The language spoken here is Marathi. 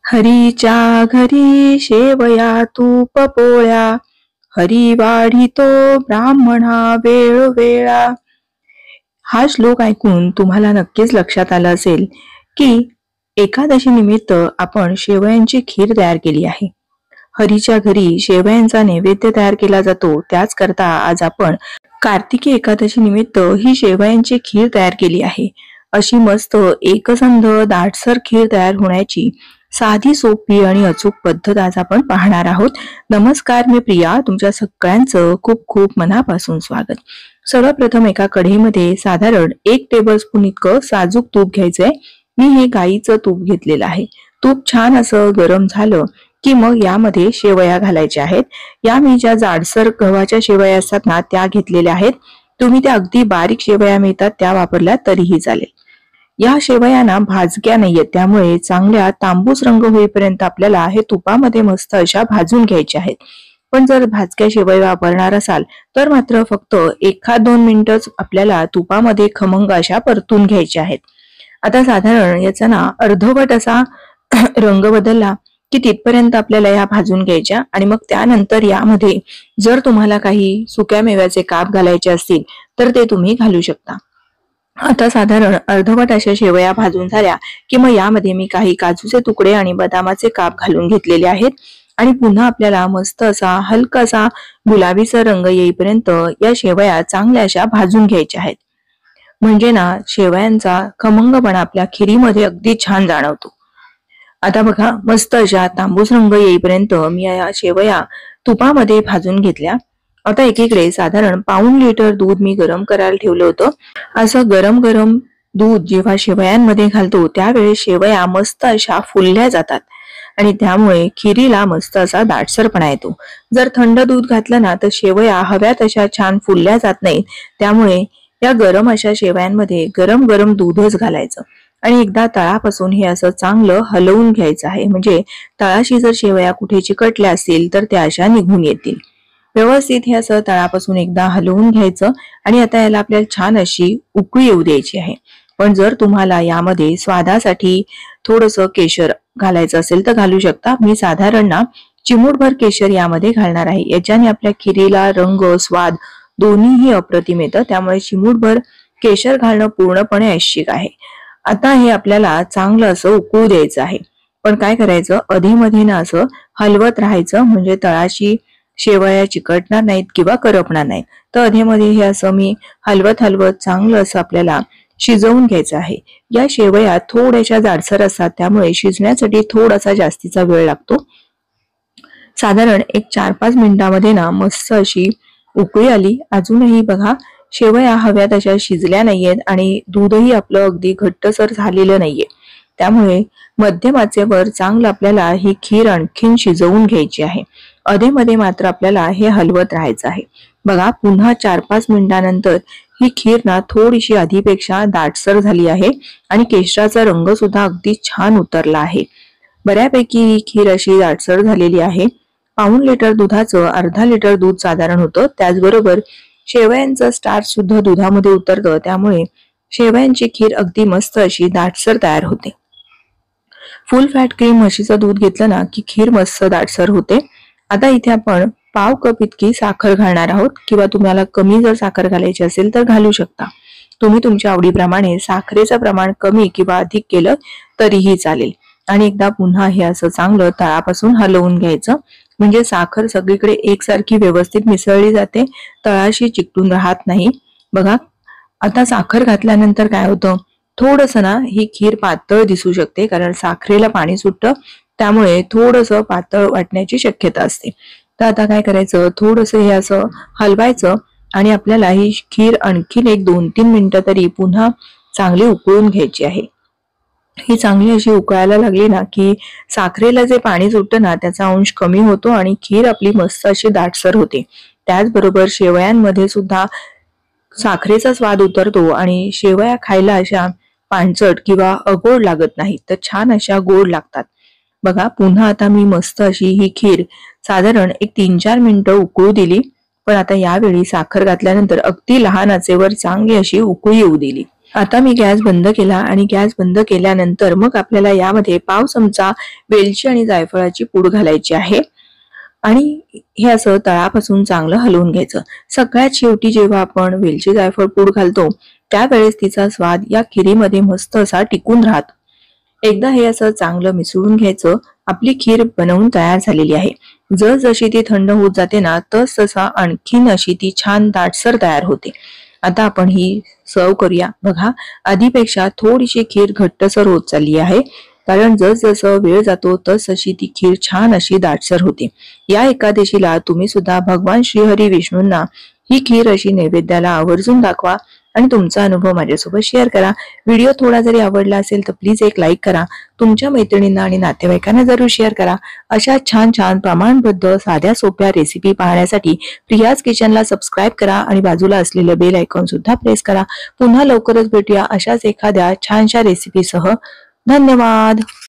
हरीच्या घरी शेवया तूप पोळ्या, हरी वाढितो ब्राह्मणा वेळोवेळा. हा श्लोक ऐकून तुम्हाला नक्कीच लक्षात आलं असेल की एकादशी निमित्त आपण शेवयांची खीर तयार केली आहे. हरीच्या घरी शेवयांचा नैवेद्य तयार केला जातो, त्याच करता आज आपण कार्तिकी एकादशी निमित्त ही शेवयांची खीर तयार केली आहे. अशी मस्त एकसंध दाटसर खीर तयार होण्याची साधी सोपी आणि अचूक पद्धत आज आपण पाहणार आहोत. नमस्कार, मी प्रिया, तुमच्या सगळ्यांचं खूप खूप मनापासून स्वागत. सर्वप्रथम एका कढईमध्ये साधारण 1 टेबलस्पून इतकं साजूक तूप घ्यायचंय. मी हे गाईचं तूप घेतलेलं आहे. तूप छान असं गरम झालं की मग यामध्ये शेवया घालायच्या आहेत. या मी ज्या जाडसर गव्हाच्या शेवया असतात ना त्या घेतलेल्या आहेत. तुम्ही त्या अगदी बारीक शेवया मिळतात त्या वापरल्या तरीही चालेल. या शेवया भाजक्या नाहीयेत, त्यामुळे चांगल्या तांबूस रंग होईपर्यंत आपल्याला हे तुपामध्ये मस्त अशा भाजून घ्यायच्या आहेत. पण जर भाजक्या शेवया वापरणार असाल तर मात्र फक्त 1-2 मिनिटच आपल्याला तुपामध्ये खमंग अशा परतून घ्यायच्या आहेत. आता साधारण याचा अर्धवट असा रंग बदलला की तिथपर्यंत आपल्याला या भाजून घ्यायच्या आणि मग त्यानंतर यामध्ये जर तुम्हाला काही सुक्या मेव्याचे काप घालायचे असतील तर ते तुम्ही घालू शकता. आता साधारण अर्धवट अशा शेवया भाजून झाल्या की मग यामध्ये मी काही काजूचे तुकडे आणि बदामाचे काप घालून घेतलेले आहेत आणि पुन्हा आपल्याला मस्त असा हलकासा गुलाबीचा रंग येईपर्यंत या शेवया चांगल्या अशा भाजून घ्यायच्या आहेत. म्हणजे शेवयांचा खमंगपणा आपल्या खिरीमध्ये अगदी छान जाणवतो. आता बघा, मस्त अशा तांबूस रंग येईपर्यंत मी या शेवया तुपामध्ये भाजून घेतल्या. आता एकीकडे साधारण 1.5 लिटर दूध मी गरम करायला ठेवलं होतं. असं गरम गरम दूध जेव्हा शेवयांमध्ये घालतो त्यावेळेस शेवया मस्त अशा फुलल्या जातात आणि त्यामुळे खिरीला मस्त असा दाटसरपणा येतो. जर थंड दूध घातलं ना तर शेवया हव्यात अशा छान फुलल्या जात नाहीत. त्यामुळे या गरम अशा शेवयांमध्ये गरम गरम दूधच घालायचं आणि एकदा तळापासून हे असं चांगलं हलवून घ्यायचं आहे. म्हणजे तळाशी जर शेवया कुठे चिकटल्या असतील तर त्या अशा निघून येतील. व्यवस्थित हे असं तळापासून एकदा हलवून घ्यायचं आणि आता याला आपल्याला छान अशी उकळी येऊ द्यायची आहे. पण जर तुम्हाला यामध्ये स्वादासाठी थोडंसं केशर घालायचं असेल तर घालू शकता. मी साधारण चिमूटभर केशर यामध्ये घालणार आहे. याच्याने आपल्या खिरीला रंग स्वाद दोन्हीही अप्रतिम येतं, त्यामुळे चिमूटभर केशर घालणं पूर्णपणे ऐच्छिक आहे. आता हे आपल्याला चांगलं असं उकळू द्यायचं आहे. पण काय करायचं, अधेमध्ये असं हलवत राहायचं, म्हणजे तळाशी शेवया चिकटणार नाहीत किंवा करपणार नाहीत. तर अधेमध्ये हे असं मी हलवत हलवत चांगलं असं आपल्याला शिजवून घ्यायचं आहे. या शेवया थोड्याशा जाडसर असतात, त्यामुळे शिजण्यासाठी थोडासा जास्तीचा वेळ लागतो. साधारण 4-5 मिनिटांमध्ये मस्त अशी उकळी आली. अजूनही बघा शेवया हव्यात अशा शिजल्या नाहीयेत आणि दूधही आपलं अगदी घट्टसर झालेलं नाहीये. त्यामुळे मध्यम आचेवर चांगलं आपल्याला ही खीर आणखीन शिजवून घ्यायची आहे. अधेमध्ये मात्र आपल्याला हे हलवत राहायचं आहे. बघा, पुन्हा 4-5 मिनिटांनंतर ही खीर थोडीशी आधीपेक्षा दाटसर झाली आहे आणि केशराचा रंग सुद्धा अगदी छान उतरला आहे. बऱ्यापैकी ही खीर अशी दाटसर झालेली आहे. 1.5 लिटर दुधाचं अर्धा लिटर दूध साधारण होतं. त्याचबरोबर शेवयांचं स्टार्च सुद्धा दुधामध्ये उतरतं, त्यामुळे शेवयांची खीर अगदी मस्त अशी दाटसर तयार होते. फुल फॅट क्रीम म्हशीचं दूध घेतलं की खीर मस्त दाटसर होते. आता इथे आपण 1/2 कप इतकी साखर घालणार आहोत, किंवा तुम्हाला कमी जर साखर घालायची असेल तर घालू शकता. तुम्ही तुमच्या आवडीप्रमाणे साखरेचं प्रमाण कमी किंवा अधिक केलं तरीही चालेल. आणि एकदा पुन्हा हे असं चांगलं तळापासून हलवून घ्यायचं, म्हणजे साखर सगळीकडे एकसारखी व्यवस्थित मिसळली जाते, तळाशी चिकटून राहत नाही. बघा, आता साखर घातल्यानंतर काय होतं, थोडंसं ही खीर पातळ दिसू शकते, कारण साखरेला पाणी सुटतं, त्यामुळे थोडंसं पातळ वाटण्याची शक्यता असते. तर आता काय करायचं, थोडंसं हे असं हलवायचं आणि आपल्याला ही खीर आणखीन 1-2-3 मिनिटं तरी पुन्हा चांगली उकळून घ्यायची आहे. ही चांगली अशी उकळायला लागली की साखरेला जे पाणी सुटतं त्याचा अंश कमी होतो आणि खीर आपली मस्त अशी दाटसर होते. त्याचबरोबर शेवयांमध्ये सुद्धा साखरेचा स्वाद उतरतो आणि शेवया खायला अशा पानचट किंवा अगोड लागत नाहीत, तर छान अशा गोड लागतात. बघा, पुन्हा आता मी मस्त अशी ही खीर साधारण 3-4 मिनिटं उकळू दिली. पण आता यावेळी साखर घातल्यानंतर अगदी लहान आचेवर चांगली अशी उकळी येऊ दिली. आता मी गॅस बंद केला आणि गॅस बंद केल्यानंतर मग आपल्याला यामध्ये पाव चमचा वेलची आणि जायफळाची पूड घालायची आहे आणि हे असं तळापासून चांगलं हलवून घ्यायचं. सगळ्यात शेवटी जेव्हा आपण वेलची जायफळ पूड घालतो त्यावेळेस तिचा स्वाद या खिरीमध्ये मस्त असा टिकून राहतो. एकदा हे असं चांगलं मिसळून घ्यायचं. आपली खीर बनवून तयार झालेली आहे. जशी ती थंड होत जाते ना तसा आणखीन अशी ती छान दाटसर तयार होते. आता आपण ही सर्व करूया. बघा, आधीपेक्षा थोडीशी खीर घट्टसर होत चालली आहे, कारण जसं वेळ जातो तशी ती खीर छान अशी दाटसर होते. या एकादशीला तुम्ही सुद्धा भगवान श्रीहरी विष्णूंना ही खीर अशी नैवेद्याला आवर्जून दाखवा आणि तुमचा अनुभव माझ्यासोबत शेअर करा. व्हिडिओ थोडा जरी आवडला असेल तर प्लीज एक लाईक करा. तुमच्या मैत्रिणींना आणि नातेवाईकांना जरूर शेअर करा. अशा छान छान प्रमाणबद्ध साध्या सोप्या रेसिपी पाहण्यासाठी प्रियाज किचनला सबस्क्राईब करा आणि बाजूला असलेलं बेल आयकॉन सुद्धा प्रेस करा. पुन्हा लवकरच भेटूया अशाच एखाद्या छानशा रेसिपीसह. धन्यवाद.